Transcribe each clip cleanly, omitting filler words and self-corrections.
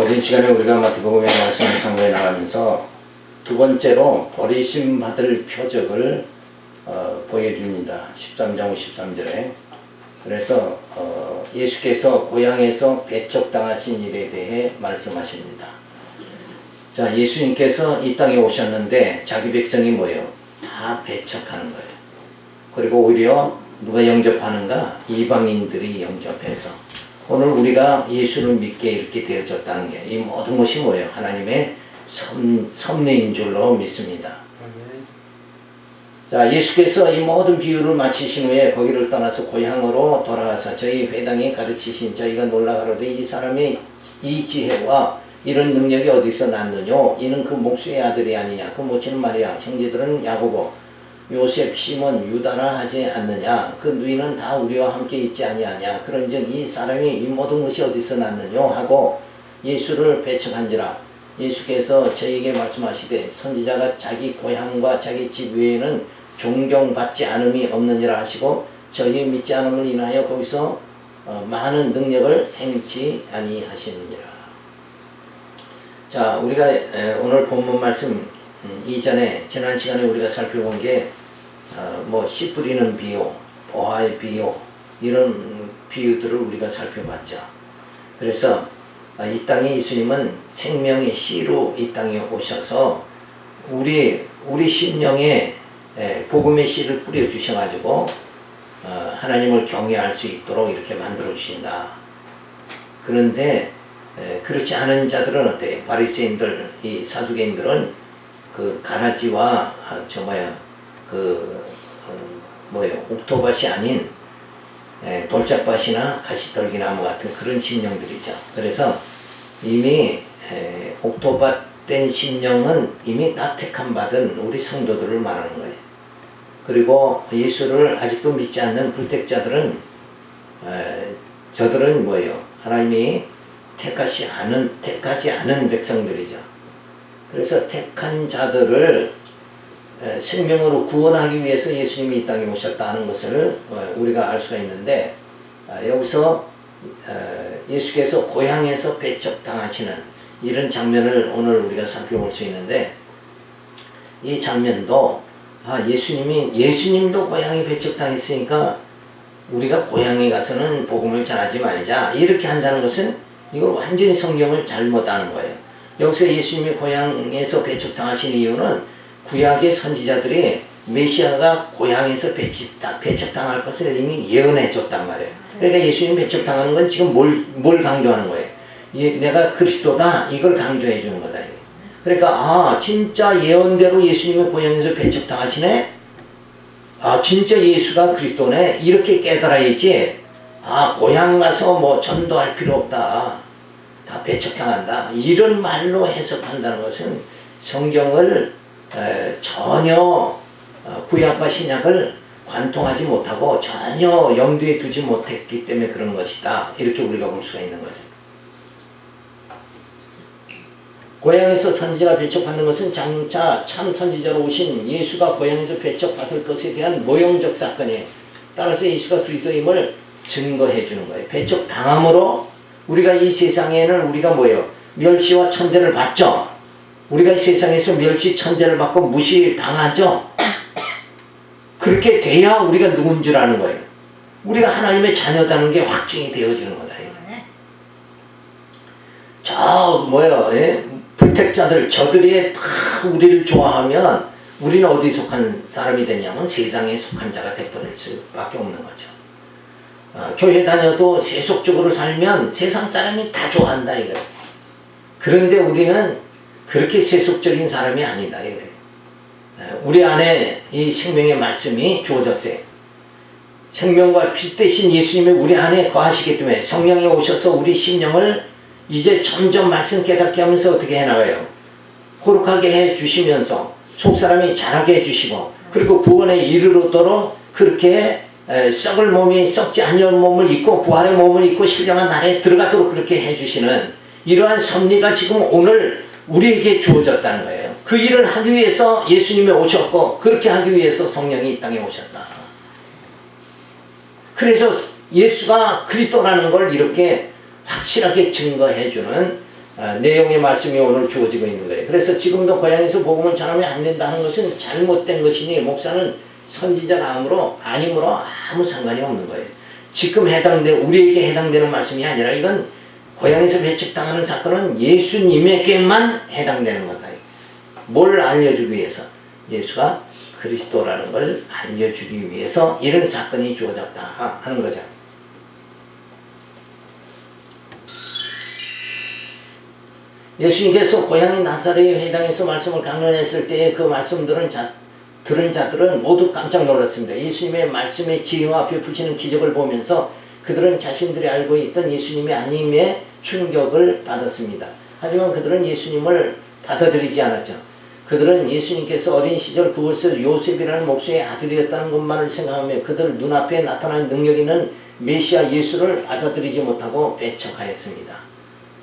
이번 시간에 우리가 마태복음의 말씀을 상고해 나가면서 두 번째로 버리심받을 표적을 보여줍니다. 13장 53절에. 그래서 예수께서 고향에서 배척당하신 일에 대해 말씀하십니다. 자, 예수님께서 이 땅에 오셨는데 자기 백성이 뭐예요? 다 배척하는 거예요. 그리고 오히려 누가 영접하는가? 이방인들이 영접해서 오늘 우리가 예수를 믿게 이렇게 되어졌다는 게 이 모든 것이 뭐예요? 하나님의 섭리인 줄로 믿습니다. 자, 예수께서 이 모든 비유를 마치신 후에 거기를 떠나서 고향으로 돌아가서 저희 회당에 가르치신 저희가 놀라가로되 이 사람의 이 지혜와 이런 능력이 어디서 났느뇨? 이는 그 목수의 아들이 아니냐? 그 모친은 마리아, 형제들은 야고보, 요셉, 시몬, 유다라 하지 않느냐? 그 누이는 다 우리와 함께 있지 아니하냐? 그런즉 이 사람이 이 모든 것이 어디서 났느뇨? 하고 예수를 배척한지라. 예수께서 저희에게 말씀하시되 선지자가 자기 고향과 자기 집 외에는 존경받지 않음이 없느니라 하시고 저희 믿지 않음을 인하여 거기서 많은 능력을 행치 아니하시느니라. 자, 우리가 오늘 본문 말씀 이전에 지난 시간에 우리가 살펴본 게 씨 뿌리는 비유, 보화의 비유 이런 비유들을 우리가 살펴봤죠. 그래서 이 땅에 예수님은 생명의 씨로 이 땅에 오셔서 우리 심령에 복음의 씨를 뿌려 주셔가지고 하나님을 경외할 수 있도록 이렇게 만들어 주신다. 그런데 그렇지 않은 자들은 어때요? 바리새인들, 이 사두개인들은 그 가라지와 옥토밭이 아닌 돌짝밭이나 가시떨기나무 같은 그런 심령들이죠. 그래서 이미 옥토밭 된 심령은 이미 다 택함 받은 우리 성도들을 말하는 거예요. 그리고 예수를 아직도 믿지 않는 불택자들은 저들은 뭐예요? 하나님이 택하지 않은 백성들이죠. 그래서 택한 자들을 생명으로 구원하기 위해서 예수님이 이 땅에 오셨다는 것을 우리가 알 수가 있는데 여기서 예수께서 고향에서 배척당하시는 이런 장면을 오늘 우리가 살펴볼 수 있는데 이 장면도 예수님도 고향에 배척당했으니까 우리가 고향에 가서는 복음을 전하지 말자 이렇게 한다는 것은 이걸 완전히 성경을 잘못 아는 거예요. 여기서 예수님이 고향에서 배척당하신 이유는 구약의 선지자들이 메시아가 고향에서 배척당할 것을 이미 예언해 줬단 말이에요. 그러니까 예수님 배척당하는 건 지금 뭘 강조하는 거예요? 내가 그리스도다 이걸 강조해 주는 거다. 그러니까 진짜 예언대로 예수님이 고향에서 배척당하시네? 진짜 예수가 그리스도네? 이렇게 깨달아야지 고향 가서 전도할 필요 없다. 다 배척당한다. 이런 말로 해석한다는 것은 성경을 전혀 구약과 신약을 관통하지 못하고 전혀 염두에 두지 못했기 때문에 그런 것이다. 이렇게 우리가 볼 수가 있는 거죠. 고향에서 선지자가 배척받는 것은 장차 참 선지자로 오신 예수가 고향에서 배척받을 것에 대한 모형적 사건이에요. 따라서 예수가 그리스도임을 증거해 주는 거예요. 배척당함으로 우리가 이 세상에는 우리가 멸시와 천대를 받죠. 우리가 이 세상에서 멸시 천대를 받고 무시당하죠. 그렇게 돼야 우리가 누군 줄 아는 거예요. 우리가 하나님의 자녀다는 게 확증이 되어지는 거다. 불택자들 저들이 다 우리를 좋아하면 우리는 어디 속한 사람이 되냐면 세상에 속한 자가 되버릴 수밖에 없는 거죠. 교회 다녀도 세속적으로 살면 세상 사람이 다 좋아한다 이거예요. 그런데 우리는 그렇게 세속적인 사람이 아니다 이거예요. 우리 안에 이 생명의 말씀이 주어졌어요. 생명과 피 대신 예수님이 우리 안에 거하시기 때문에 성령이 오셔서 우리 심령을 이제 점점 말씀 깨닫게 하면서 어떻게 해나가요? 거룩하게 해주시면서 속사람이 자라게 해주시고 그리고 구원에 이르도록 그렇게 썩을 몸이 썩지 아니한 몸을 입고 부활의 몸을 입고 신령한 날에 들어가도록 그렇게 해주시는 이러한 섭리가 지금 오늘 우리에게 주어졌다는 거예요. 그 일을 하기 위해서 예수님이 오셨고 그렇게 하기 위해서 성령이 이 땅에 오셨다. 그래서 예수가 그리스도라는 걸 이렇게 확실하게 증거해주는 내용의 말씀이 오늘 주어지고 있는 거예요. 그래서 지금도 고향에서 복음을 전하면 안 된다는 것은 잘못된 것이니 목사는 선지자가 아니므로 아무 상관이 없는 거예요. 지금 우리에게 해당되는 말씀이 아니라 이건 고향에서 배척당하는 사건은 예수님에게만 해당되는 거다. 뭘 알려주기 위해서? 예수가 그리스도라는 걸 알려주기 위해서 이런 사건이 주어졌다 하는 거죠. 예수님께서 고향인 나사렛의 회당에서 말씀을 강론했을 때의 그 말씀들은 들은 자들은 모두 깜짝 놀랐습니다. 예수님의 말씀의 지혜와 베푸시는 기적을 보면서 그들은 자신들이 알고 있던 예수님이 아님에 충격을 받았습니다. 하지만 그들은 예수님을 받아들이지 않았죠. 그들은 예수님께서 어린 시절 그곳에서 요셉이라는 목수의 아들이었다는 것만을 생각하며 그들 눈앞에 나타난 능력 있는 메시아 예수를 받아들이지 못하고 배척하였습니다.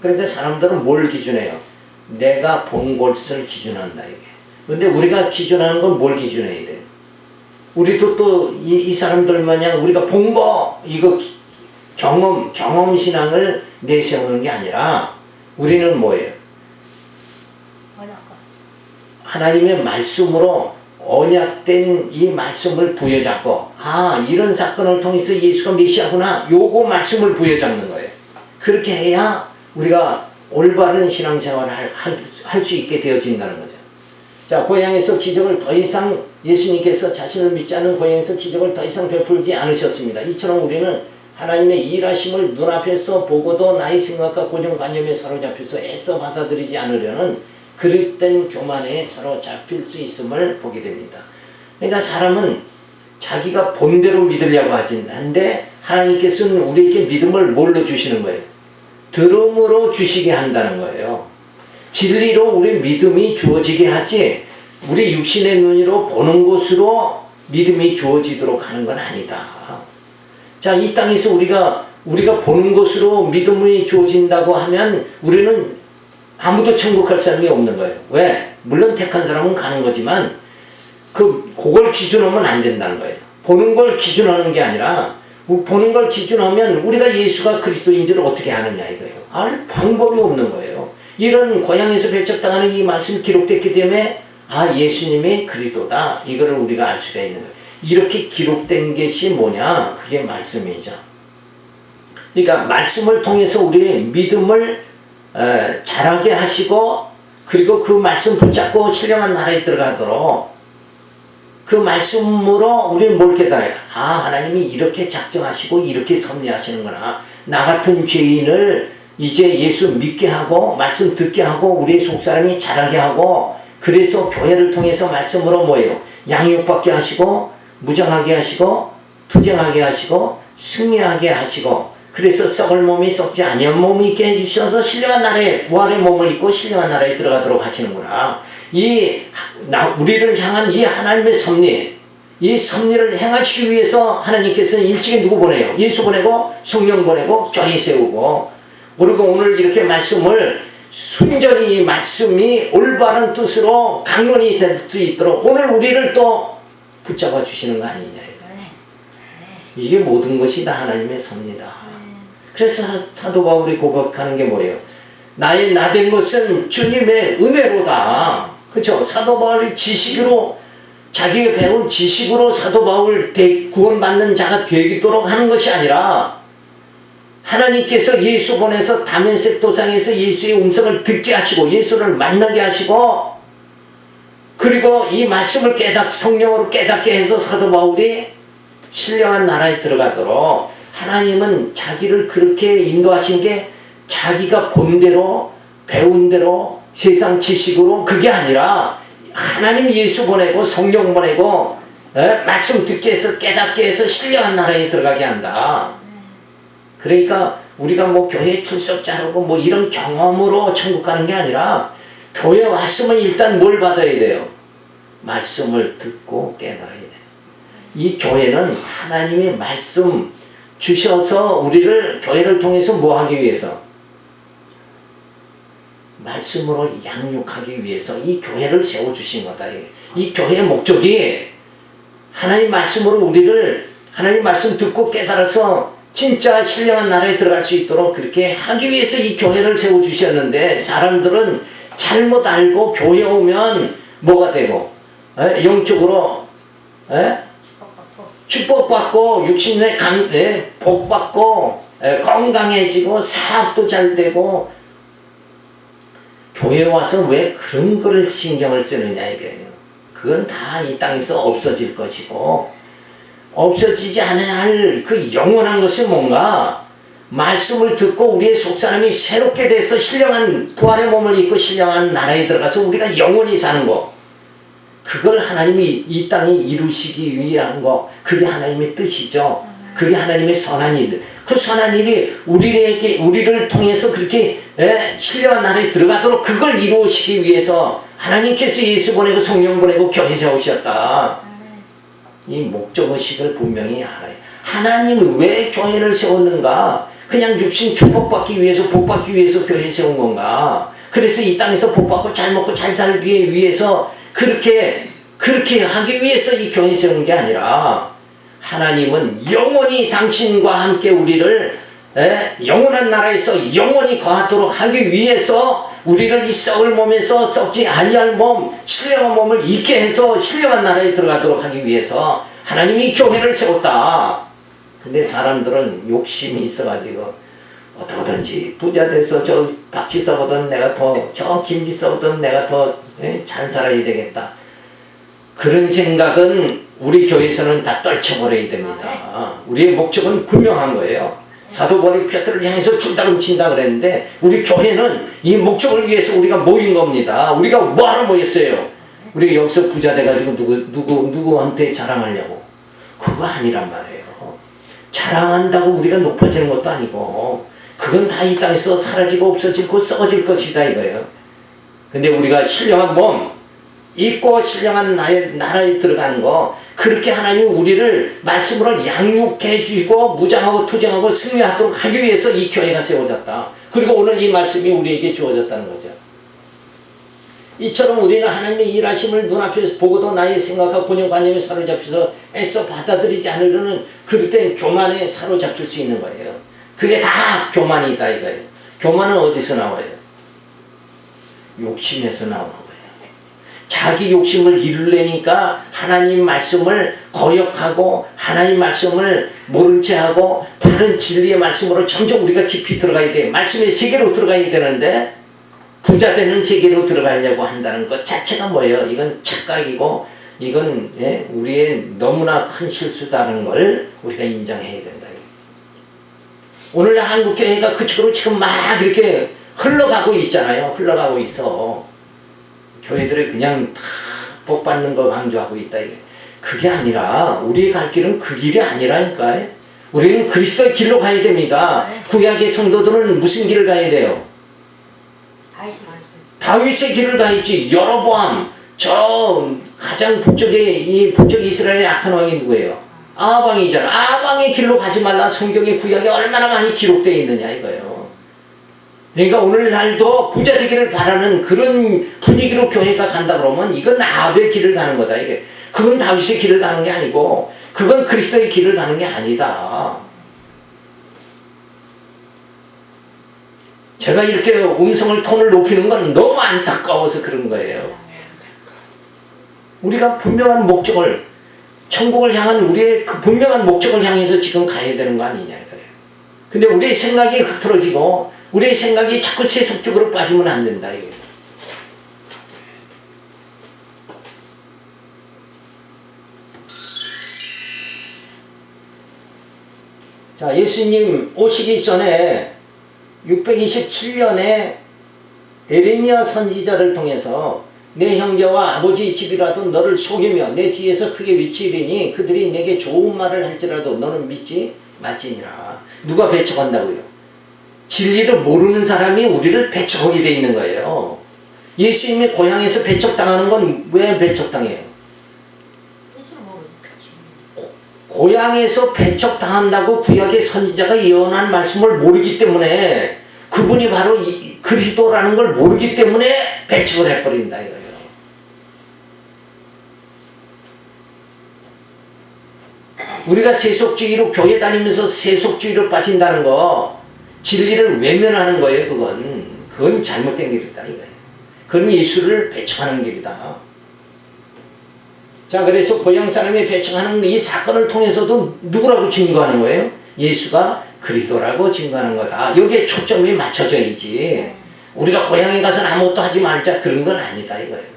그런데 사람들은 뭘 기준해요? 내가 본 것을 기준한다 이게. 근데 우리가 기준하는 건 뭘 기준해야 돼요? 우리도 또 이 사람들 마냥 우리가 본 거 이거 경험 신앙을 내세우는 게 아니라 우리는 뭐예요? 하나님의 말씀으로 언약된 이 말씀을 부여잡고 이런 사건을 통해서 예수가 메시아구나 요거 말씀을 부여잡는 거예요. 그렇게 해야 우리가 올바른 신앙생활을 할 수 있게 되어진다는 거죠. 자, 고향에서 기적을 더 이상 예수님께서 자신을 믿지 않는 고향에서 기적을 더 이상 베풀지 않으셨습니다. 이처럼 우리는 하나님의 일하심을 눈앞에서 보고도 나의 생각과 고정관념에 사로잡혀서 애써 받아들이지 않으려는 그릇된 교만에 사로잡힐 수 있음을 보게 됩니다. 그러니까 사람은 자기가 본대로 믿으려고 하는데 하나님께서는 우리에게 믿음을 뭘로 주시는 거예요? 들음으로 주시게 한다는 거예요. 진리로 우리 믿음이 주어지게 하지 우리 육신의 눈으로 보는 것으로 믿음이 주어지도록 하는 건 아니다. 자, 이 땅에서 우리가 보는 것으로 믿음이 주어진다고 하면 우리는 아무도 천국 갈 사람이 없는 거예요. 왜? 물론 택한 사람은 가는 거지만 그걸 기준하면 안 된다는 거예요. 보는 걸 기준하는 게 아니라 보는 걸 기준하면 우리가 예수가 그리스도인지를 어떻게 아느냐 이거예요. 알 방법이 없는 거예요. 이런 고향에서 배척당하는 이 말씀이 기록됐기 때문에 예수님이 그리스도다 이거를 우리가 알 수가 있는 거예요. 이렇게 기록된 것이 뭐냐? 그게 말씀이죠. 그러니까 말씀을 통해서 우리의 믿음을 자라게 하시고 그리고 그 말씀 붙잡고 신령한 나라에 들어가도록 그 말씀으로 우리는 뭘 깨달아요? 하나님이 이렇게 작정하시고 이렇게 섭리하시는구나. 나 같은 죄인을 이제 예수 믿게 하고 말씀 듣게 하고 우리의 속사람이 자라게 하고 그래서 교회를 통해서 말씀으로 뭐예요? 양육받게 하시고 무장하게 하시고 투쟁하게 하시고 승리하게 하시고 그래서 썩을 몸이 썩지 아니한 몸이 있게 해주셔서 신령한 나라에 부활의 몸을 입고 신령한 나라에 들어가도록 하시는구나. 우리를 향한 이 하나님의 섭리, 이 섭리를 행하시기 위해서 하나님께서는 일찍이 누구 보내요? 예수 보내고 성령 보내고 교회 세우고 그리고 오늘 이렇게 말씀을 순전히 이 말씀이 올바른 뜻으로 강론이 될 수 있도록 오늘 우리를 또 붙잡아 주시는 거 아니냐. 이게 모든 것이 다 하나님의 섭리다. 그래서 사도 바울이 고백하는 게 뭐예요? 나의 나된 것은 주님의 은혜로다. 그렇죠? 사도 바울이 지식으로 자기가 배운 지식으로 사도 바울 구원받는 자가 되도록 하는 것이 아니라 하나님께서 예수 보내서 다메섹 도상에서 예수의 음성을 듣게 하시고 예수를 만나게 하시고 그리고 이 말씀을 성령으로 깨닫게 해서 사도 바울이 신령한 나라에 들어가도록 하나님은 자기를 그렇게 인도하신 게 자기가 본 대로 배운 대로 세상 지식으로 그게 아니라 하나님 예수 보내고 성령 보내고 말씀 듣게 해서 깨닫게 해서 신령한 나라에 들어가게 한다. 그러니까 우리가 교회 출석자라고 이런 경험으로 천국 가는 게 아니라 교회 왔으면 일단 뭘 받아야 돼요? 말씀을 듣고 깨달아야 돼요. 이 교회는 하나님의 말씀 주셔서 우리를 교회를 통해서 뭐 하기 위해서? 말씀으로 양육하기 위해서 이 교회를 세워주신 거다. 이 교회의 목적이 하나님 말씀으로 우리를 하나님 말씀 듣고 깨달아서 진짜 신령한 나라에 들어갈 수 있도록 그렇게 하기 위해서 이 교회를 세워주셨는데, 사람들은 잘못 알고 교회 오면 뭐가 되고, 영적으로 축복받고 육신의 복받고 건강해지고 사업도 잘 되고, 교회 와서 왜 그런 거를 신경을 쓰느냐 이거예요. 그건 다 이 땅에서 없어질 것이고, 없어지지 않아야 할 그 영원한 것이 뭔가, 말씀을 듣고 우리의 속사람이 새롭게 돼서 신령한 부활의 몸을 입고 신령한 나라에 들어가서 우리가 영원히 사는 거, 그걸 하나님이 이 땅에 이루시기 위한 거, 그게 하나님의 뜻이죠. 그게 하나님의 선한 일. 그 선한 일이 우리를 통해서 그렇게 신령한 나라에 들어가도록 그걸 이루시기 위해서 하나님께서 예수 보내고 성령 보내고 교회 세우셨다. 이 목적의식을 분명히 알아요. 하나님은 왜 교회를 세웠는가? 그냥 육신 축복받기 위해서, 복받기 위해서 교회 세운 건가? 그래서 이 땅에서 복받고 잘 먹고 잘 살기 위해서 그렇게 하기 위해서 이 교회 세운 게 아니라, 하나님은 영원히 당신과 함께 우리를 영원한 나라에서 영원히 거하도록 하기 위해서 우리를 이 썩을 몸에서 썩지 아니할 몸, 신령한 몸을 입게 해서 신령한 나라에 들어가도록 하기 위해서 하나님이 교회를 세웠다. 근데 사람들은 욕심이 있어가지고 어떻게든지 부자 돼서 저 박지서보다 내가 더, 저 김지서보다 내가 더 잘 살아야 되겠다. 그런 생각은 우리 교회에서는 다 떨쳐버려야 됩니다. 우리의 목적은 분명한 거예요. 사도 바울이 베드로를 향해서 줄다름 친다 그랬는데, 우리 교회는 이 목적을 위해서 우리가 모인 겁니다. 우리가 뭐하러 모였어요? 우리가 여기서 부자 돼가지고 누구한테 자랑하려고? 그거 아니란 말이에요. 자랑한다고 우리가 높아지는 것도 아니고, 그건 다 이 땅에서 사라지고 없어지고 썩어질 것이다 이거예요. 근데 우리가 신령한 몸 입고 신령한 나라에 들어가는 거, 그렇게 하나님이 우리를 말씀으로 양육해 주시고 무장하고 투쟁하고 승리하도록 하기 위해서 이 교회가 세워졌다. 그리고 오늘 이 말씀이 우리에게 주어졌다는 거죠. 이처럼 우리는 하나님의 일하심을 눈앞에서 보고도 나의 생각과 본연관념에 사로잡혀서 애써 받아들이지 않으려는 그럴 땐 교만에 사로잡힐 수 있는 거예요. 그게 다 교만이다 이거예요. 교만은 어디서 나와요? 욕심에서 나오는 거예요. 자기 욕심을 이루려니까 하나님 말씀을 거역하고 하나님 말씀을 모른 채 하고 바른 진리의 말씀으로 점점 우리가 깊이 들어가야 돼요. 말씀의 세계로 들어가야 되는데 부자 되는 세계로 들어가려고 한다는 것 자체가 뭐예요? 이건 착각이고 이건 우리의 너무나 큰 실수다는 걸 우리가 인정해야 된다. 오늘 한국교회가 그쪽으로 지금 막 이렇게 흘러가고 있잖아요. 흘러가고 있어. 교회들을 그냥 다 복받는 거 강조하고 있다. 그게 아니라 우리의 갈 길은 그 길이 아니라니까. 우리는 그리스도의 길로 가야 됩니다. 구약의 성도들은 무슨 길을 가야 돼요? 다윗의 길을 가야지. 여로보암, 저 가장 이 북쪽 이스라엘의 악한 왕이 누구예요? 아합왕이잖아. 아합왕의 길로 가지 말라. 성경의 구약에 얼마나 많이 기록되어 있느냐 이거예요. 그러니까 오늘날도 부자 되기를 바라는 그런 분위기로 교회가 간다 그러면 이건 아합의 길을 가는 거다. 이게 그건 다윗의 길을 가는 게 아니고 그건 그리스도의 길을 가는 게 아니다. 제가 이렇게 음성을 톤을 높이는 건 너무 안타까워서 그런 거예요. 우리가 분명한 목적을, 천국을 향한 우리의 그 분명한 목적을 향해서 지금 가야 되는 거 아니냐 이거예요. 근데 우리의 생각이 흐트러지고 우리의 생각이 자꾸 세속적으로 빠지면 안 된다 이거예요. 자, 예수님 오시기 전에 627년에 에레미야 선지자를 통해서 내 형제와 아버지 집이라도 너를 속이며 내 뒤에서 크게 위치이리니 그들이 내게 좋은 말을 할지라도 너는 믿지 말지니라. 누가 배척한다고요? 진리를 모르는 사람이 우리를 배척하게 돼 있는 거예요. 예수님이 고향에서 배척당하는 건 왜 배척당해요? 고향에서 배척당한다고 구약의 선지자가 예언한 말씀을 모르기 때문에, 그분이 바로 이 그리스도라는 걸 모르기 때문에 배척을 해버린다 이거예요. 우리가 세속주의로 교회 다니면서 세속주의로 빠진다는 거, 진리를 외면하는 거예요. 그건 잘못된 길이다 이거예요. 그건 예수를 배척하는 길이다. 자, 그래서 고향 사람이 배척하는 이 사건을 통해서도 누구라고 증거하는 거예요? 예수가 그리스도라고 증거하는 거다. 여기에 초점이 맞춰져야지. 우리가 고향에 가서는 아무것도 하지 말자 그런 건 아니다 이거예요.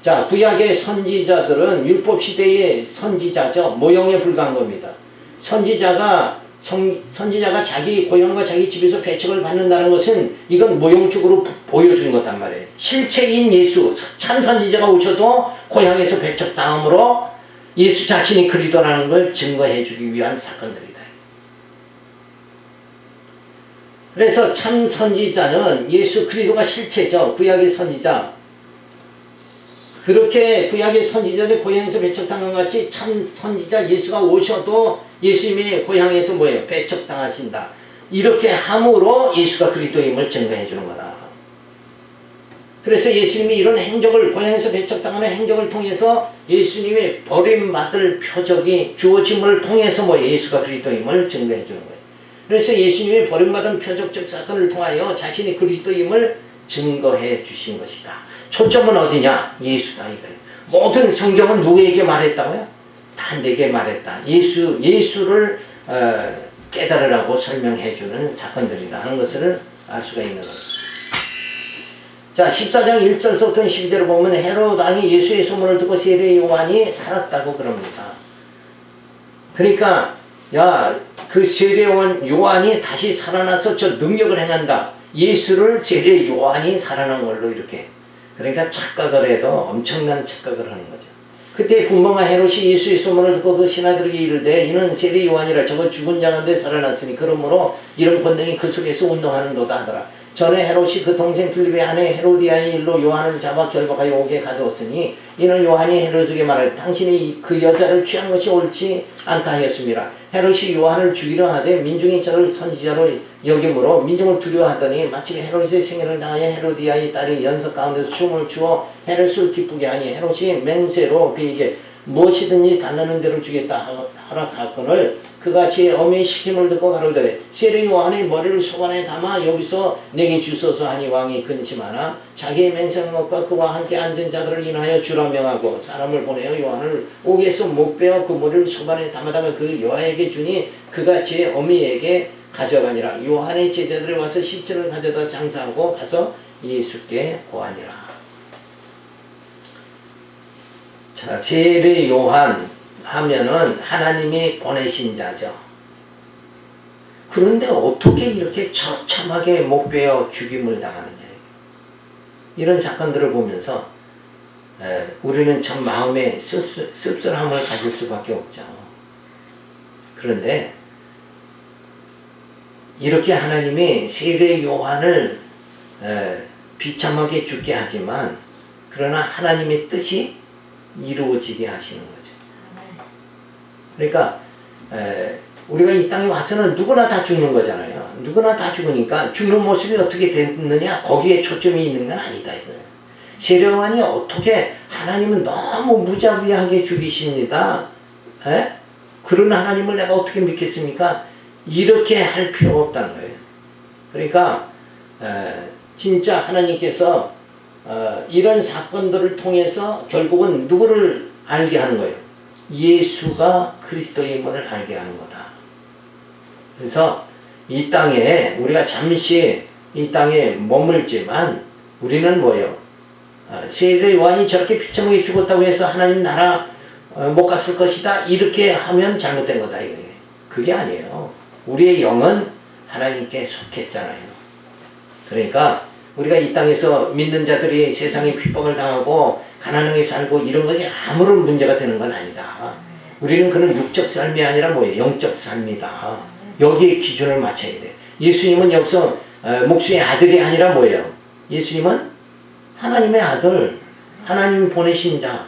자, 구약의 선지자들은 율법시대의 선지자죠. 모형에 불과한 겁니다. 선지자가 자기 고향과 자기 집에서 배척을 받는다는 것은 이건 모형적으로 보여주는 거단 말이에요. 실체인 예수, 참 선지자가 오셔도 고향에서 배척당함으로 예수 자신이 그리스도라는 걸 증거해 주기 위한 사건들이다. 그래서 참 선지자는 예수 그리스도가 실체죠. 구약의 선지자. 그렇게 구약의 선지자들 고향에서 배척당한 것 같이 참 선지자 예수가 오셔도 예수님이 고향에서 뭐예요? 배척당하신다. 이렇게 함으로 예수가 그리스도임을 증거해 주는 거다. 그래서 예수님이 이런 행적을 고향에서 배척당하는 행적을 통해서 예수님이 버림받을 표적이 주어짐을 통해서 뭐 예수가 그리스도임을 증거해 주는 거예요. 그래서 예수님이 버림받은 표적적 사건을 통하여 자신이 그리스도임을 증거해 주신 것이다. 초점은 어디냐? 예수다 이거예요. 모든 성경은 누구에게 말했다고요? 다 내게 말했다. 예수를 깨달으라고 설명해 주는 사건들이다 하는 것을 알 수가 있는 거예요. 자, 14장 1절부터 12절을 보면 헤롯 왕이 예수의 소문을 듣고 세례 요한이 살았다고 그럽니다. 그러니까 그 세례 요한이 다시 살아나서 저 능력을 행한다. 예수를 세례 요한이 살아난 걸로 이렇게. 그러니까 착각을 해도 엄청난 착각을 하는 거죠. 그때 분봉한 헤롯이 예수의 소문을 듣고 그 신하들에게 이르되 이는 세례 요한이라 저거 죽은 자 가운데 살아났으니 그러므로 이런 권능이 그 속에서 운동하는도다 하더라. 전에 헤롯이 그 동생 필립의 아내 헤로디아의 일로 요한을 잡아 결박하여 오게 가두었으니 이는 요한이 헤롯에게 말하되 당신이 그 여자를 취한 것이 옳지 않다 하였습니다. 헤롯이 요한을 죽이려 하되 민중이 저를 선지자로 여김으로 민중을 두려워하더니 마침 헤롯의 생애를 당하여 헤로디아의 딸이 연석 가운데서 춤을 추어 헤롯을 기쁘게 하니 헤롯이 맹세로 그에게 무엇이든지 달라는 대로 주겠다 허락하거늘 그가 제 어미의 시킴을 듣고 가로되 세례 요한의 머리를 소관에 담아 여기서 내게 주소서 하니 왕이 근심하나 자기의 맹세한 것과 그와 함께 앉은 자들을 인하여 주라 명하고 사람을 보내어 요한을 옥에서 못 빼어 그 머리를 소관에 담아다가 그 여아에게 주니 그가 제 어미에게 가져가니라. 요한의 제자들이 와서 시체를 가져다 장사하고 가서 예수께 고하니라. 자, 세례 요한 하면은 하나님이 보내신 자죠. 그런데 어떻게 이렇게 처참하게 못 베어 죽임을 당하느냐. 이런 사건들을 보면서 우리는 참 마음에 씁쓸함을 가질 수밖에 없죠. 그런데 이렇게 하나님이 세례 요한을 비참하게 죽게 하지만 그러나 하나님의 뜻이 이루어지게 하시는 거죠. 그러니까 우리가 이 땅에 와서는 누구나 다 죽는 거잖아요. 누구나 다 죽으니까 죽는 모습이 어떻게 됐느냐 거기에 초점이 있는 건 아니다 이거예요. 세례 요한이 어떻게 하나님은 너무 무자비하게 죽이십니다. 그런 하나님을 내가 어떻게 믿겠습니까? 이렇게 할 필요가 없다는 거예요. 그러니까 진짜 하나님께서 이런 사건들을 통해서 결국은 누구를 알게 하는 거예요? 예수가 그리스도임을 알게 하는 거다. 그래서 이 땅에 우리가 잠시 이 땅에 머물지만 우리는 뭐예요? 세례 요한이 저렇게 비참하게 죽었다고 해서 하나님 나라 못 갔을 것이다 이렇게 하면 잘못된 거다 이거예요. 그게 아니에요. 우리의 영은 하나님께 속했잖아요. 그러니까 우리가 이 땅에서 믿는 자들이 세상에 핍박을 당하고 가난하게 살고 이런 것이 아무런 문제가 되는 건 아니다. 우리는 그런 육적 삶이 아니라 뭐예요? 영적 삶이다. 여기에 기준을 맞춰야 돼. 예수님은 여기서 목수의 아들이 아니라 뭐예요? 예수님은 하나님의 아들, 하나님이 보내신 자,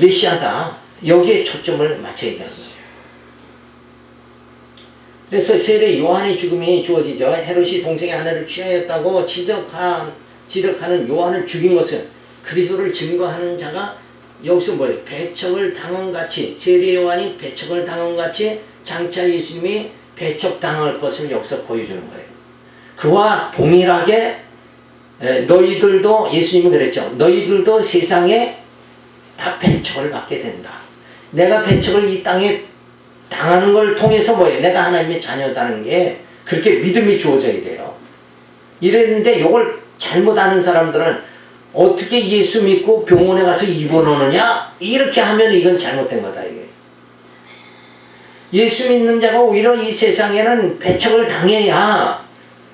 메시아다. 여기에 초점을 맞춰야 되는 거예요. 그래서 세례 요한의 죽음이 주어지죠. 헤롯이 동생의 아내를 취하였다고 지적하는 요한을 죽인 것은 그리스도를 증거하는 자가 여기서 뭐예요? 배척을 당한 같이, 세례 요한이 배척을 당한 같이 장차 예수님이 배척당할 것을 여기서 보여주는 거예요. 그와 동일하게 너희들도, 예수님이 그랬죠. 너희들도 세상에 다 배척을 받게 된다. 내가 배척을 이 땅에 당하는 걸 통해서 뭐예요? 내가 하나님의 자녀다는 게 그렇게 믿음이 주어져야 돼요. 이랬는데 이걸 잘못 아는 사람들은 어떻게 예수 믿고 병원에 가서 입원하느냐? 이렇게 하면 이건 잘못된 거다, 이게. 예수 믿는 자가 오히려 이 세상에는 배척을 당해야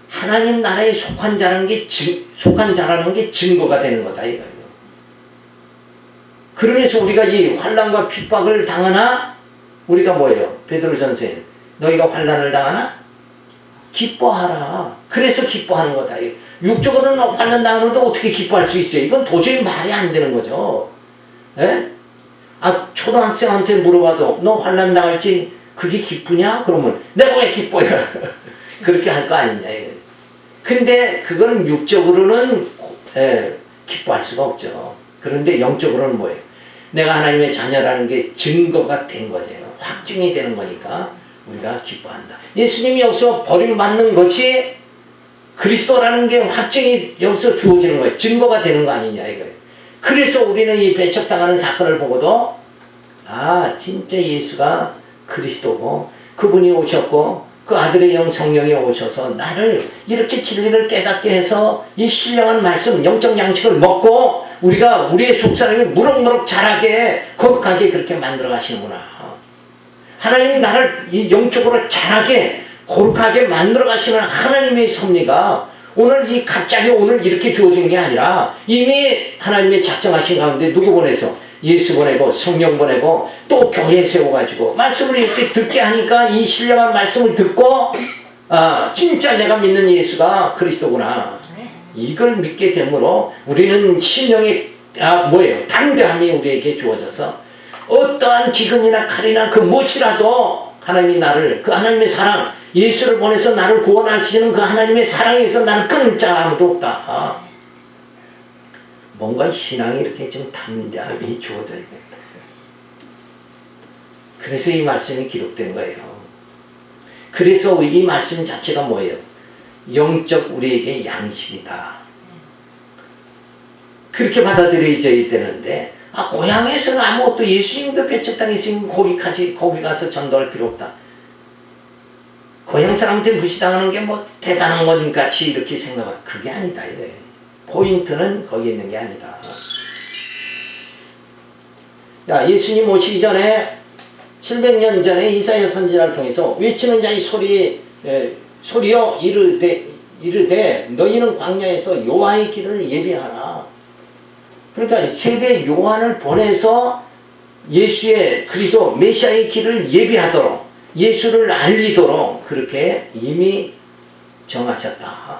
하나님 나라에 속한 자라는 게 증거가 되는 거다, 이거예요. 그러면서 우리가 이 환난과 핍박을 당하나, 우리가 뭐예요? 베드로전서에 너희가 환난을 당하나 기뻐하라. 그래서 기뻐하는 거다. 육적으로는 환난 당하는데 어떻게 기뻐할 수 있어요? 이건 도저히 말이 안 되는 거죠. 예? 초등학생한테 물어봐도 너 환난 당할지 그게 기쁘냐? 그러면 내가 왜 기뻐요? 그렇게 할 거 아니냐. 근데 그거는 육적으로는 기뻐할 수가 없죠. 그런데 영적으로는 뭐예요? 내가 하나님의 자녀라는 게 증거가 된 거죠. 확증이 되는 거니까 우리가 기뻐한다. 예수님이 여기서 버림받는 것이 그리스도라는 게 확증이 여기서 주어지는 거예요. 증거가 되는 거 아니냐 이거예요. 그래서 우리는 이 배척당하는 사건을 보고도 진짜 예수가 그리스도고 그분이 오셨고 그 아들의 영 성령이 오셔서 나를 이렇게 진리를 깨닫게 해서 이 신령한 말씀 영적 양식을 먹고 우리가 우리의 속사람이 무럭무럭 자라게 거룩하게 그렇게 만들어 가시는구나. 하나님이 나를 이 영적으로 자라게 거룩하게 만들어 가시는 하나님의 섭리가 오늘 갑자기 오늘 이렇게 주어진 게 아니라 이미 하나님의 작정하신 가운데 누구 보내서 예수 보내고 성령 보내고 또 교회 세워가지고 말씀을 이렇게 듣게 하니까 이 신령한 말씀을 듣고 진짜 내가 믿는 예수가 그리스도구나. 이걸 믿게 되므로 우리는 신령의 담대함이 우리에게 주어져서 어떠한 기근이나 칼이나 그 무엇이라도 하나님이 나를 그 하나님의 사랑 예수를 보내서 나를 구원하시는 그 하나님의 사랑에서 나를 끊을 자가 아무도 없다. 뭔가 신앙이 이렇게 좀 담대함이 주어져야 된다. 그래서 이 말씀이 기록된 거예요. 그래서 이 말씀 자체가 뭐예요? 영적 우리에게 양식이다. 그렇게 받아들여져야 되는데 고향에서는 아무것도 예수님도 배척당했으면 거기 가서 전도할 필요 없다. 고향 사람한테 무시당하는 게 뭐 대단한 것 같이 이렇게 생각하면 그게 아니다 이거예요. 포인트는 거기 있는 게 아니다. 예수님 오시기 전에 700년 전에 이사야 선지자를 통해서 외치는 자의 소리여 이르되 너희는 광야에서 여호와의 길을 예비하라. 그러니까 세례 요한을 보내서 예수의 그리스도 메시아의 길을 예비하도록 예수를 알리도록 그렇게 이미 정하셨다.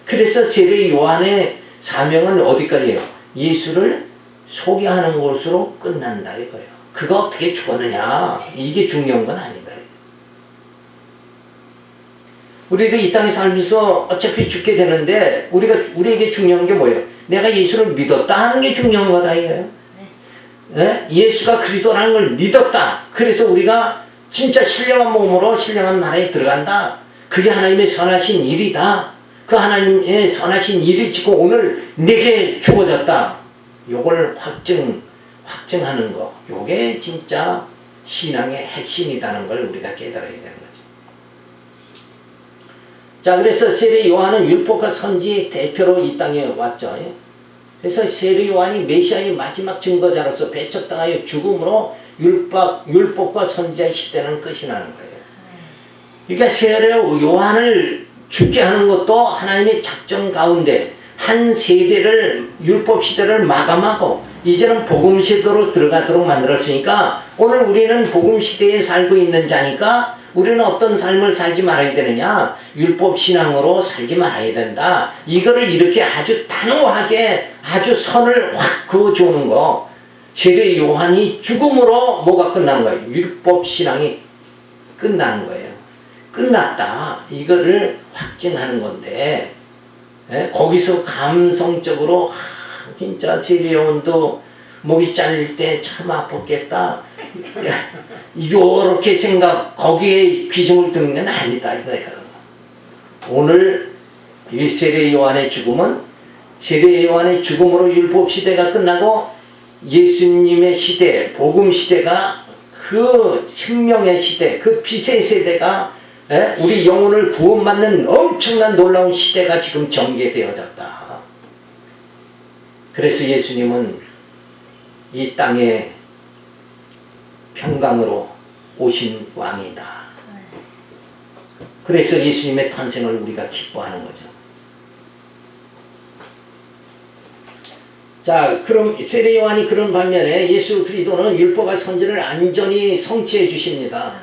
그래서 세례 요한의 사명은 어디까지예요? 예수를 소개하는 것으로 끝난다 이거예요. 그가 어떻게 죽었느냐 이게 중요한 건 아니다. 우리도 이 땅에 살면서 어차피 죽게 되는데 우리에게 중요한 게 뭐예요? 내가 예수를 믿었다 하는 게 중요한 거다 이거예요. 네? 예수가 그리스도라는 걸 믿었다. 그래서 우리가 진짜 신령한 몸으로 신령한 나라에 들어간다. 그게 하나님의 선하신 일이다. 그 하나님의 선하신 일이 지금 오늘 내게 주어졌다. 요걸 확증하는 거. 요게 진짜 신앙의 핵심이라는 걸 우리가 깨달아야 되는 거죠. 자, 그래서 세례 요한은 율법과 선지의 대표로 이 땅에 왔죠. 그래서 세례 요한이 메시아의 마지막 증거자로서 배척당하여 죽음으로 율법과 선지자의 시대는 끝이 나는 거예요. 그러니까 세례 요한을 죽게 하는 것도 하나님의 작정 가운데 한 세대를 율법 시대를 마감하고 이제는 복음 시대로 들어가도록 만들었으니까 오늘 우리는 복음 시대에 살고 있는 자니까 우리는 어떤 삶을 살지 말아야 되느냐? 율법 신앙으로 살지 말아야 된다. 이거를 이렇게 아주 단호하게 아주 선을 확 그어주는 거. 세례 요한이 죽음으로 뭐가 끝나는 거예요? 율법 신앙이 끝나는 거예요. 끝났다. 이거를 확증하는 건데 거기서 감성적으로 진짜 세례 요한도 목이 잘릴 때 참 아팠겠다. 요렇게 생각, 거기에 비중을 두는 건 아니다 이거예요. 오늘 이 세례 요한의 죽음은 세례 요한의 죽음으로 율법 시대가 끝나고 예수님의 시대, 복음 시대가 그 생명의 시대, 그 빛의 세대가 우리 영혼을 구원받는 엄청난 놀라운 시대가 지금 전개되어졌다. 그래서 예수님은 이 땅에 평강으로 오신 왕이다. 그래서 예수님의 탄생을 우리가 기뻐하는 거죠. 자, 그럼 세례 요한이 그런 반면에 예수 그리스도는 율법과 선지를 안전히 성취해 주십니다.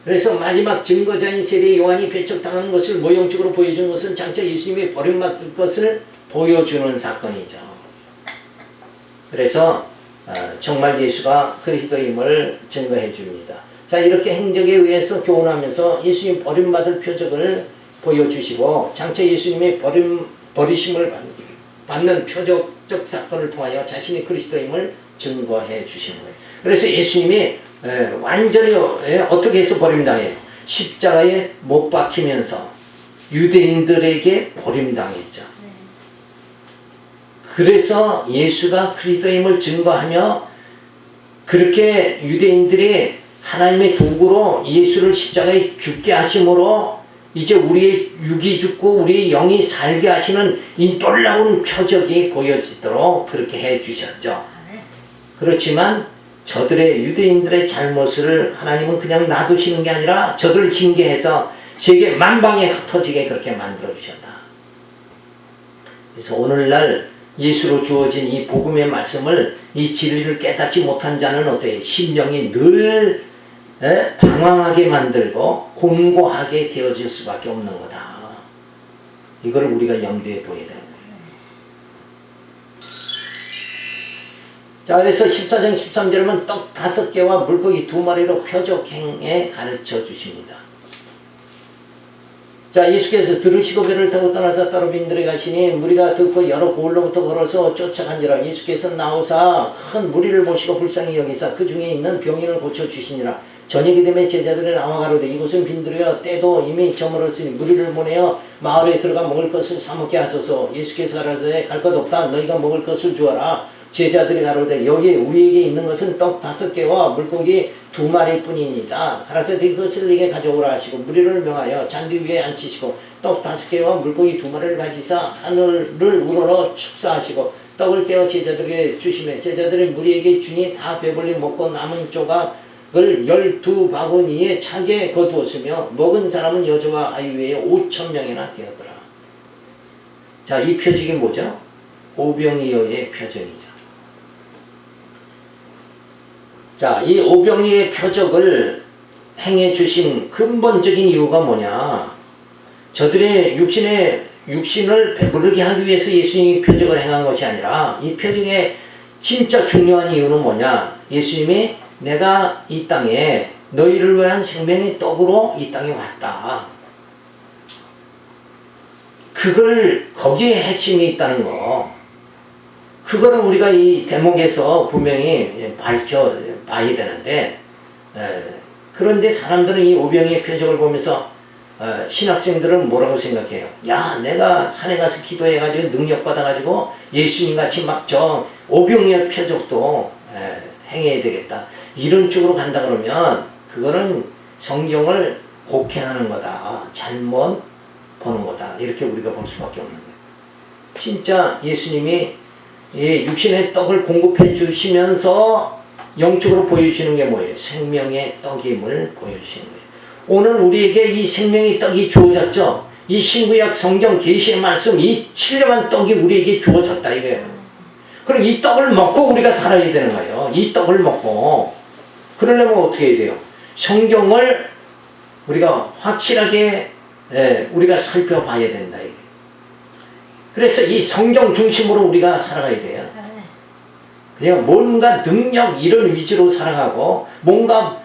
그래서 마지막 증거자인 세례 요한이 배척당한 것을 모형적으로 보여준 것은 장차 예수님이 버림받을 것을 보여주는 사건이죠. 그래서 정말 예수가 그리스도임을 증거해 줍니다. 자, 이렇게 행적에 의해서 교훈하면서 예수님 버림받을 표적을 보여주시고 장차 예수님의 버리심을 받는 표적적 사건을 통하여 자신이 그리스도임을 증거해 주신 거예요. 그래서 예수님이 완전히 어떻게 해서 버림당해요? 십자가에 못 박히면서 유대인들에게 버림당했죠. 그래서 예수가 그리스도임을 증거하며 그렇게 유대인들이 하나님의 도구로 예수를 십자가에 죽게 하심으로 이제 우리의 육이 죽고 우리의 영이 살게 하시는 이 놀라운 표적이 보여지도록 그렇게 해 주셨죠. 그렇지만 저들의 유대인들의 잘못을 하나님은 그냥 놔두시는 게 아니라 저들을 징계해서 세계 만방에 흩어지게 그렇게 만들어 주셨다. 그래서 오늘날 예수로 주어진 이 복음의 말씀을 이 진리를 깨닫지 못한 자는 어때요? 심령이 늘 방황하게 만들고 곤고하게 되어질 수밖에 없는 거다. 이걸 우리가 염두에 둬야 되는 거예요. 자, 그래서 14장 13절에 보면 떡 5개와 물고기 2마리로 표적행에 가르쳐 주십니다. 자, 예수께서 들으시고 배를 타고 떠나서 따로 빈들에 가시니 무리가 듣고 여러 고을로부터 걸어서 쫓아간지라. 예수께서 나오사 큰 무리를 모시고 불쌍히 여기사 그 중에 있는 병인을 고쳐주시니라. 저녁이 되면 제자들이 나와 가로되 이곳은 빈들이여 때도 이미 저물었으니 무리를 보내어 마을에 들어가 먹을 것을 사 먹게 하소서. 예수께서 가라사대 갈 것 없다. 너희가 먹을 것을 주어라. 제자들이 가로되 여기 우리에게 있는 것은 떡 5개와 물고기 2마리 뿐이니이다. 가라사대 그것을 네게 가져오라 하시고 무리를 명하여 잔디 위에 앉히시고 떡 5개와 물고기 2마리를 가지사 하늘을 우러러 축사하시고 떡을 떼어 제자들에게 주시매 제자들이 무리에게 주니 다 배불리 먹고 남은 조각을 12바구니에 차게 거두었으며 먹은 사람은 여자와 아이 외에 5,000명이나 되었더라. 자, 이 표적이 뭐죠? 오병이어의 표적이죠. 자, 이 오병이의 표적을 행해 주신 근본적인 이유가 뭐냐? 저들의 육신을 배부르게 하기 위해서 예수님이 표적을 행한 것이 아니라 이 표적의 진짜 중요한 이유는 뭐냐? 예수님이 내가 이 땅에 너희를 위한 생명의 떡으로 이 땅에 왔다. 그걸 거기에 핵심이 있다는 거. 그거를 우리가 이 대목에서 분명히 밝혀봐야 되는데 그런데 사람들은 이 오병이의 표적을 보면서 신학생들은 뭐라고 생각해요? 야, 내가 산에 가서 기도해가지고 능력받아가지고 예수님같이 막 저 오병이의 표적도 행해야 되겠다. 이런 쪽으로 간다 그러면 그거는 성경을 곡해하는 거다. 잘못 보는 거다. 이렇게 우리가 볼 수밖에 없는 거예요. 진짜 예수님이 이 육신의 떡을 공급해 주시면서 영적으로 보여주시는 게 뭐예요? 생명의 떡임을 보여주시는 거예요. 오늘 우리에게 이 생명의 떡이 주어졌죠. 이 신구약 성경 계시의 말씀, 이 신령한 떡이 우리에게 주어졌다 이거예요. 그럼 이 떡을 먹고 우리가 살아야 되는 거예요. 이 떡을 먹고. 그러려면 어떻게 해야 돼요? 성경을 우리가 확실하게 우리가 살펴봐야 된다 이거예요. 그래서 이 성경 중심으로 우리가 살아가야 돼요. 그냥 뭔가 능력 이런 위주로 살아가고 뭔가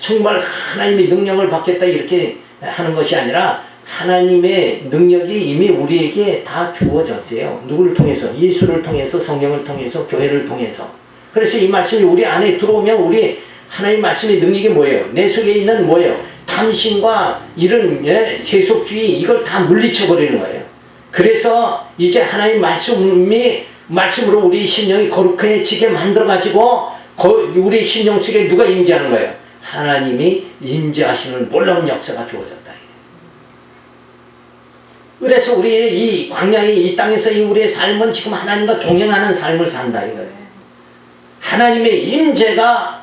정말 하나님의 능력을 받겠다 이렇게 하는 것이 아니라 하나님의 능력이 이미 우리에게 다 주어졌어요. 누구를 통해서? 예수를 통해서, 성령을 통해서, 교회를 통해서. 그래서 이 말씀이 우리 안에 들어오면 우리 하나님 말씀의 능력이 뭐예요? 내 속에 있는 뭐예요? 탐심과 이런 세속주의 이걸 다 물리쳐 버리는 거예요. 그래서 이제 하나님 말씀으로 우리 심령이 거룩해지게 만들어 가지고 우리 심령 속에 누가 임재하는 거예요? 하나님이 임재하시는 놀라운 역사가 주어졌다. 그래서 우리 이 광야의 이 땅에서 우리의 삶은 지금 하나님과 동행하는 삶을 산다 이거예요. 하나님의 임재가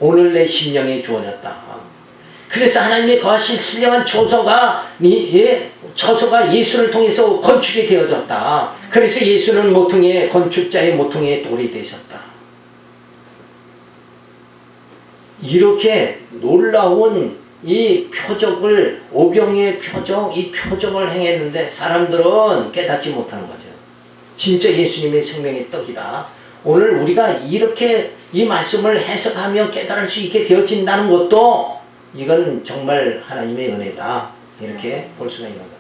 오늘 내 심령에 주어졌다. 그래서 하나님의 거하실 신령한 처소가 예수를 통해서 건축이 되어졌다. 그래서 예수는 모퉁이의 건축자의 모퉁이의 돌이 되셨다. 이렇게 놀라운 이 표적을, 오병이의 표적, 이 표적을 행했는데 사람들은 깨닫지 못하는 거죠. 진짜 예수님의 생명의 떡이다. 오늘 우리가 이렇게 이 말씀을 해석하며 깨달을 수 있게 되어진다는 것도 이건 정말 하나님의 은혜다. 이렇게 볼 수가 있는 거예요.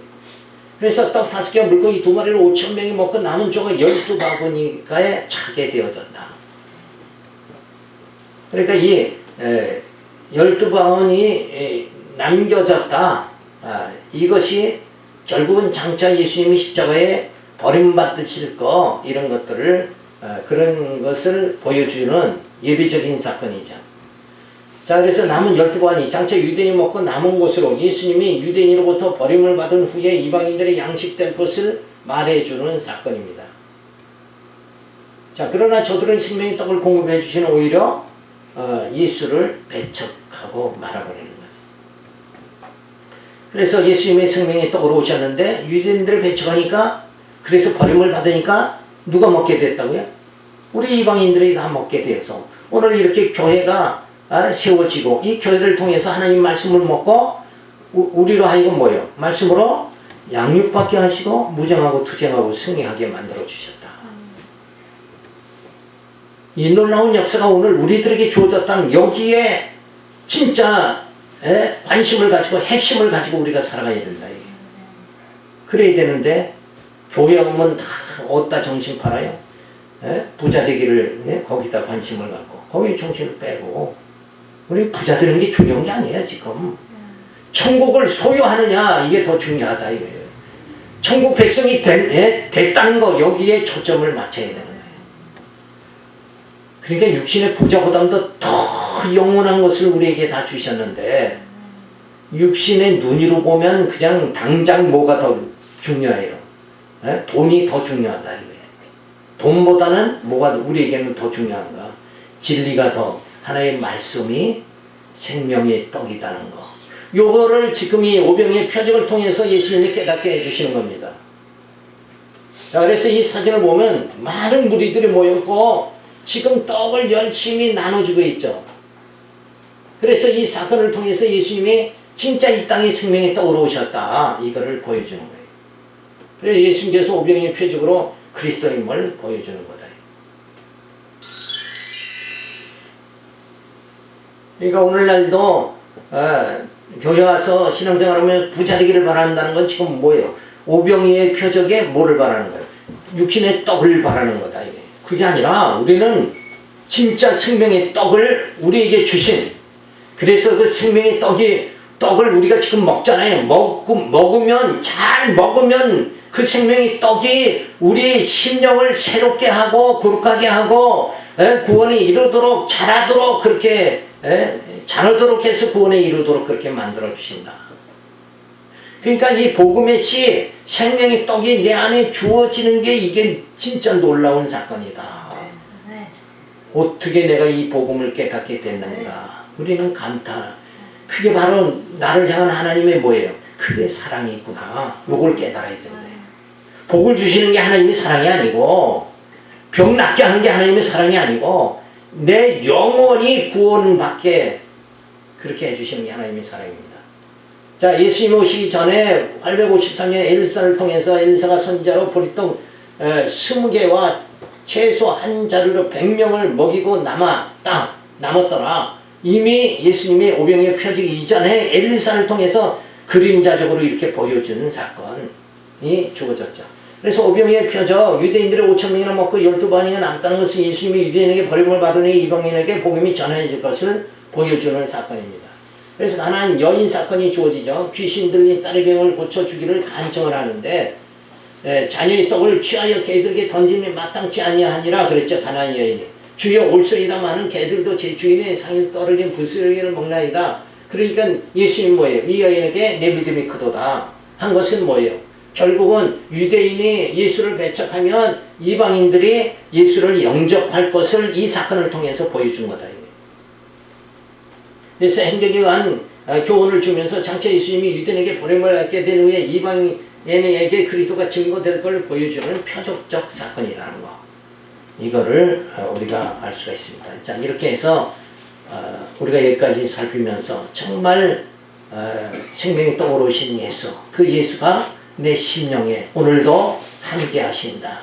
그래서 떡 5개와 물고기 2마리를 5,000명이 먹고 남은 조가 12바구니가에 차게 되어졌다. 그러니까 이 12바구니 남겨졌다. 이것이 결국은 장차 예수님이 십자가에 버림받으실 거 이런 것들을 그런 것을 보여주는 예비적인 사건이죠. 자, 그래서 남은 12바구니 장차 유대인이 먹고 남은 것으로 예수님이 유대인으로부터 버림을 받은 후에 이방인들의 양식될 것을 말해주는 사건입니다. 자, 그러나 저들은 생명의 떡을 공급해 주시는 오히려 예수를 배척하고 말아버리는 거죠. 그래서 예수님의 생명의 떡으로 오셨는데 유대인들을 배척하니까, 그래서 버림을 받으니까 누가 먹게 됐다고요? 우리 이방인들이 다 먹게 되어서 오늘 이렇게 교회가 세워지고 이 교회를 통해서 하나님 말씀을 먹고 우리로 하여금 뭐예요? 말씀으로 양육받게 하시고 무장하고 투쟁하고 승리하게 만들어 주셨다. 이 놀라운 역사가 오늘 우리들에게 주어졌다는, 여기에 진짜 관심을 가지고 핵심을 가지고 우리가 살아가야 된다. 이게. 그래야 되는데 교회 오면 다 어디다 정신 팔아요? 부자 되기를 거기다 관심을 갖고 거기에 정신을 빼고, 우리 부자 되는 게 중요한 게 아니에요. 지금 천국을 소유하느냐 이게 더 중요하다 이거예요. 천국 백성이 됐다는 거, 여기에 초점을 맞춰야 되는 거예요. 그러니까 육신의 부자보다도 더 영원한 것을 우리에게 다 주셨는데, 육신의 눈으로 보면 그냥 당장 뭐가 더 중요해요? 돈이 더 중요하다 이거예요. 돈보다는 뭐가 우리에게는 더 중요한가? 진리가 더, 하나의 말씀이 생명의 떡이다는 거. 요거를 지금 이 오병이의 표적을 통해서 예수님이 깨닫게 해주시는 겁니다. 자, 그래서 이 사진을 보면 많은 무리들이 모였고 지금 떡을 열심히 나눠주고 있죠. 그래서 이 사건을 통해서 예수님이 진짜 이 땅에 생명의 떡으로 오셨다, 이거를 보여주는 거예요. 그래서 예수님께서 오병이의 표적으로 그리스도임을 보여주는 거다. 그러니까 오늘날도 교회 와서 신앙생활하면 부자 되기를 바란다는 건 지금 뭐예요? 오병이의 표적에 뭐를 바라는 거예요? 육신의 떡을 바라는 거다. 이게. 그게 아니라 우리는 진짜 생명의 떡을 우리에게 주신, 그래서 그 생명의 떡을 우리가 지금 먹잖아요. 잘 먹으면 그 생명의 떡이 우리 심령을 새롭게 하고 거룩하게 하고 구원에 이르도록 자라도록, 그렇게 자라도록 해서 구원에 이르도록 그렇게 만들어 주신다. 그러니까 이 복음의 씨, 생명의 떡이 내 안에 주어지는 게 이게 진짜 놀라운 사건이다. 어떻게 내가 이 복음을 깨닫게 됐는가? 우리는 감탄. 그게 바로 나를 향한 하나님의 뭐예요? 그게 사랑이 있구나. 요걸 깨달아야 된대. 복을 주시는 게 하나님의 사랑이 아니고, 병 낫게 하는 게 하나님의 사랑이 아니고, 내 영혼이 구원받게 그렇게 해주시는 게 하나님의 사랑입니다. 자, 예수님 오시기 전에 853년 엘사를 통해서, 엘사가 선지자로 보리떡 20개와 채소 한 자루로 100명을 먹이고 남았더라. 이미 예수님의 오병이의 표적이 이전에 엘리사를 통해서 그림자적으로 이렇게 보여주는 사건이 주어졌죠. 그래서 오병이의 표적, 유대인들이 5,000명이나 먹고 12반이나 남다는 것은 예수님이 유대인에게 버림을 받은 후에 이방인에게 복음이 전해질 것을 보여주는 사건입니다. 그래서 가나안 여인 사건이 주어지죠. 귀신 들린 딸의 병을 고쳐주기를 간청을 하는데 자녀의 떡을 취하여 개들에게 던짐이 마땅치 아니하니라 그랬죠. 가나안 여인이. 주여 올소이다마는 개들도 제 주인의 상에서 떨어진 부스러기를 먹나이다. 그러니까 예수님 뭐예요? 이 여인에게 내 믿음이 크도다 한 것은 뭐예요? 결국은 유대인이 예수를 배척하면 이방인들이 예수를 영접할 것을 이 사건을 통해서 보여준 거다. 그래서 행적에 의한 교훈을 주면서 장차 예수님이 유대인에게 버림을 받게 된 후에 이방인에게 그리스도가 증거될 걸 보여주는 표적적 사건이라는 거. 이거를 우리가 알 수가 있습니다. 자, 이렇게 해서 우리가 여기까지 살피면서 정말 생명이 떠오르신 예수, 그 예수가 내 심령에 오늘도 함께 하신다.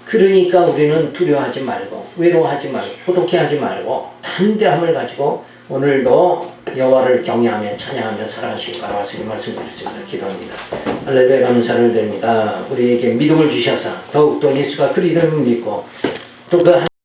그러니까 우리는 두려워하지 말고 외로워하지 말고 고독해하지 말고 담대함을 가지고 오늘도 여호와를 경외하며 찬양하며 살아가시기 바라와서 이 말씀 드렸습니다. 기도합니다. 할렐루야 감사를 드립니다. 우리에게 믿음을 주셔서 더욱더 예수가 그리스도를 믿고 또 그